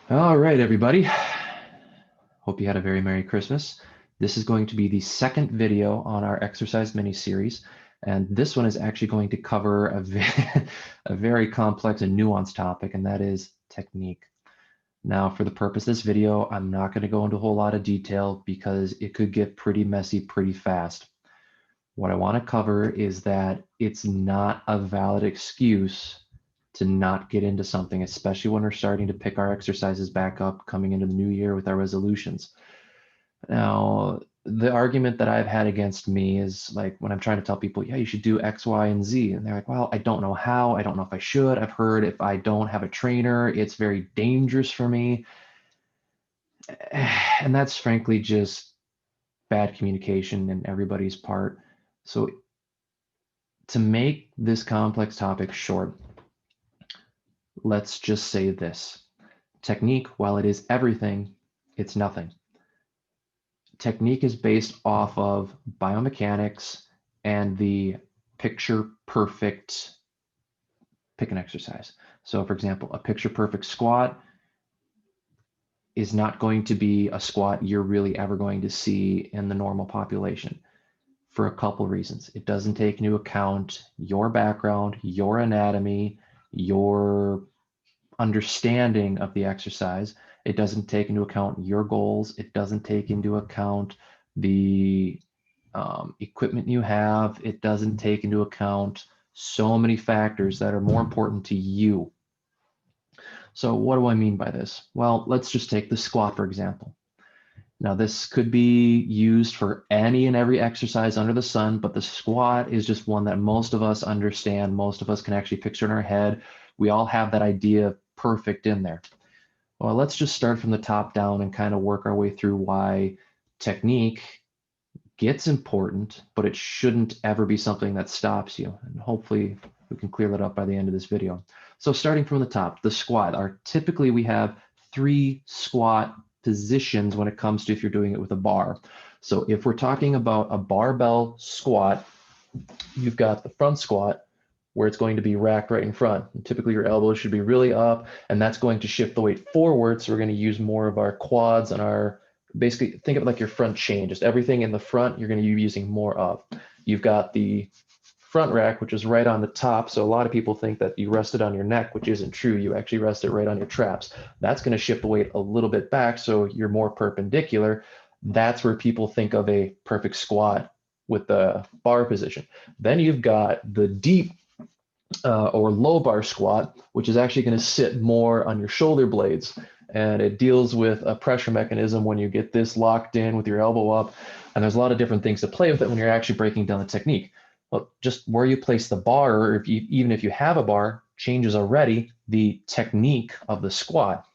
All right, everybody. Hope you had a very Merry Christmas. This is going to be the second video on our exercise mini-series, and this one is actually going to cover a very complex and nuanced topic, and that is technique. Now, for the purpose of this video, I'm not going to go into a whole lot of detail because it could get pretty messy pretty fast. What I want to cover is that it's not a valid excuse to not get into something, especially when we're starting to pick our exercises back up coming into the new year with our resolutions. Now, the argument that I've had against me is like when I'm trying to tell people, yeah, you should do X, Y, and Z. And they're like, well, I don't know how. I don't know if I should. I've heard if I don't have a trainer, it's very dangerous for me. And that's frankly just bad communication in everybody's part. So, to make this complex topic short, let's just say this. Technique, while it is everything, it's nothing. Technique is based off of biomechanics and the picture perfect pick an exercise. So for example, a picture perfect squat is not going to be a squat you're really ever going to see in the normal population for a couple reasons. It doesn't take into account your background, your anatomy, your understanding of the exercise. It doesn't take into account your goals. It doesn't take into account the equipment you have. It doesn't take into account so many factors that are more important to you. So what do I mean by this? Well, let's just take the squat, for example. Now, this could be used for any and every exercise under the sun, but the squat is just one that most of us understand. Most of us can actually picture in our head. We all have that idea perfect in there. Well, let's just start from the top down and kind of work our way through why technique gets important, but it shouldn't ever be something that stops you. And hopefully we can clear that up by the end of this video. So starting from the top, the squat. Typically we have 3 squat positions when it comes to if you're doing it with a bar. So if we're talking about a barbell squat, you've got the front squat where it's going to be racked right in front. And typically your elbows should be really up, and that's going to shift the weight forward. So we're going to use more of our quads and our, basically think of it like your front chain, just everything in the front, you're going to be using more of. You've got the front rack, which is right on the top. So a lot of people think that you rest it on your neck, which isn't true. You actually rest it right on your traps. That's going to shift the weight a little bit back so you're more perpendicular. That's where people think of a perfect squat with the bar position. Then you've got the deep or low bar squat, which is actually going to sit more on your shoulder blades. And it deals with a pressure mechanism when you get this locked in with your elbow up. And there's a lot of different things to play with it when you're actually breaking down the technique. Well, just where you place the bar, or even if you have a bar, changes already the technique of the squat.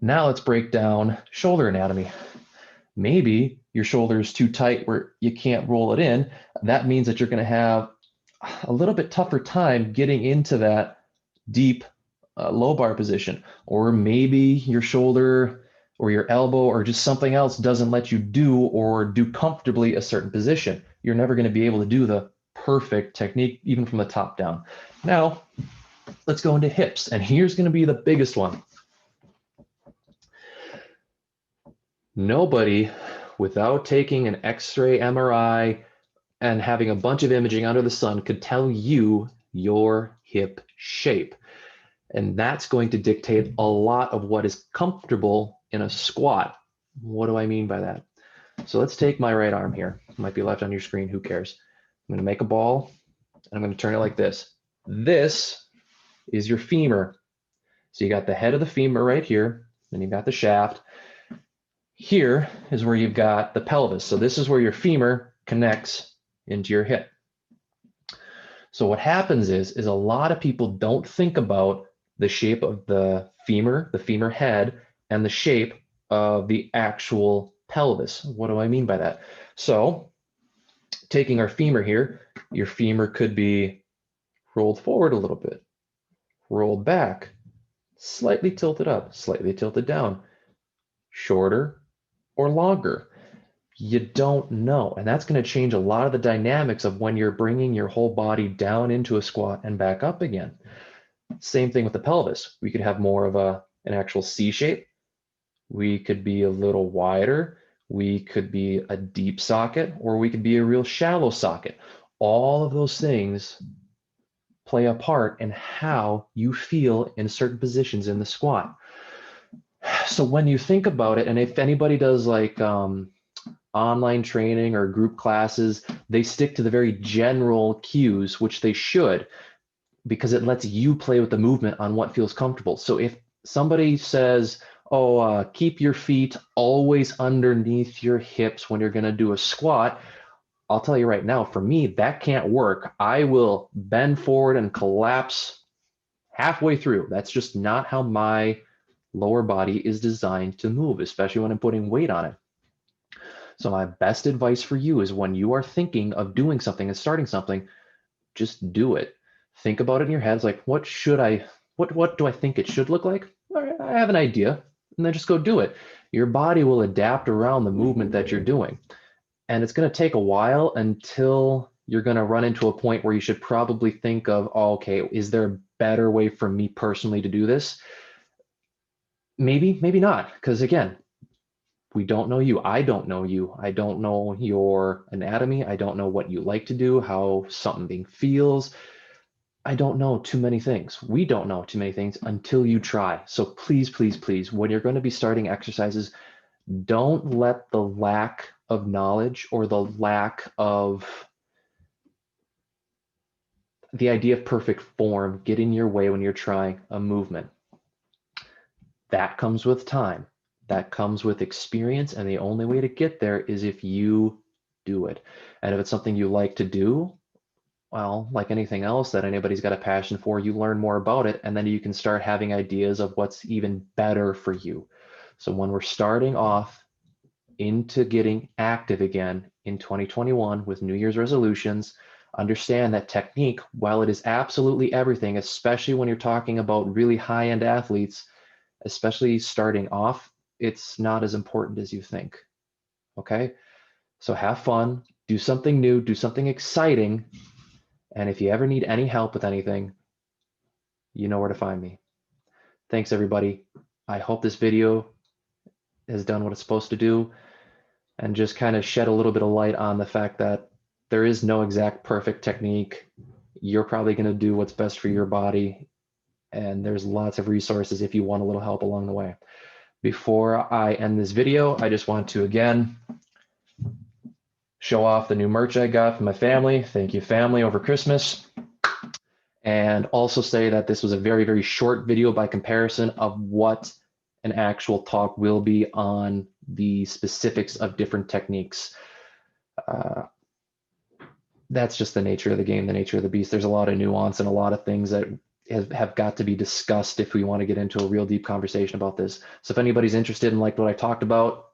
Now let's break down shoulder anatomy. Maybe your shoulder is too tight where you can't roll it in. That means that you're going to have a little bit tougher time getting into that deep low bar position. Or maybe your shoulder or your elbow or just something else doesn't let you do comfortably a certain position. You're never going to be able to do the perfect technique even from the top down. Now, let's go into hips. And here's going to be the biggest one. Nobody, without taking an X-ray, MRI, and having a bunch of imaging under the sun, could tell you your hip shape. And that's going to dictate a lot of what is comfortable in a squat. What do I mean by that? So let's take my right arm here. It might be left on your screen, who cares? I'm going to make a ball, and I'm going to turn it like this. This is your femur. So you got the head of the femur right here, then you've got the shaft. Here is where you've got the pelvis. So this is where your femur connects into your hip. So what happens is a lot of people don't think about the shape of the femur head, and the shape of the actual pelvis. What do I mean by that? So taking our femur here, your femur could be rolled forward a little bit, rolled back, slightly tilted up, slightly tilted down, shorter or longer. You don't know. And that's going to change a lot of the dynamics of when you're bringing your whole body down into a squat and back up again. Same thing with the pelvis. We could have more of an actual C shape. We could be a little wider. We could be a deep socket, or we could be a real shallow socket. All of those things play a part in how you feel in certain positions in the squat. So when you think about it, and if anybody does like online training or group classes, they stick to the very general cues, which they should, because it lets you play with the movement on what feels comfortable. So if somebody says, oh, keep your feet always underneath your hips when you're going to do a squat, I'll tell you right now, for me, that can't work. I will bend forward and collapse halfway through. That's just not how my lower body is designed to move, especially when I'm putting weight on it. So my best advice for you is when you are thinking of doing something and starting something, just do it. Think about it in your head. It's like, what do I think it should look like? All right, I have an idea, and then just go do it. Your body will adapt around the movement that you're doing. And it's going to take a while until you're going to run into a point where you should probably think of, oh, okay, is there a better way for me personally to do this? Maybe, maybe not. Because again, we don't know you. I don't know you. I don't know your anatomy. I don't know what you like to do, how something feels. I don't know too many things. We don't know too many things until you try. So please, please, please, when you're going to be starting exercises, don't let the lack of knowledge or the lack of the idea of perfect form get in your way when you're trying a movement. That comes with time. That comes with experience. And the only way to get there is if you do it. And if it's something you like to do, well, like anything else that anybody's got a passion for, you learn more about it, and then you can start having ideas of what's even better for you. So when we're starting off into getting active again in 2021 with New Year's resolutions, understand that technique, while it is absolutely everything, especially when you're talking about really high-end athletes, especially starting off, it's not as important as you think. Okay? So have fun, do something new, do something exciting. And if you ever need any help with anything, you know where to find me. Thanks, everybody. I hope this video has done what it's supposed to do and just kind of shed a little bit of light on the fact that there is no exact perfect technique. You're probably going to do what's best for your body, and there's lots of resources if you want a little help along the way. Before I end this video, I just want to again show off the new merch I got from my family. Thank you, family, over Christmas. And also say that this was a very, very short video by comparison of what an actual talk will be on the specifics of different techniques. That's just the nature of the game, the nature of the beast. There's a lot of nuance and a lot of things that have got to be discussed if we want to get into a real deep conversation about this. So if anybody's interested in like what I talked about,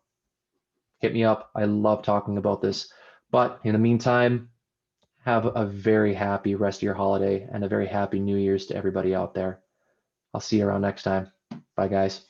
hit me up. I love talking about this. But in the meantime, have a very happy rest of your holiday and a very happy New Year's to everybody out there. I'll see you around next time. Bye, guys.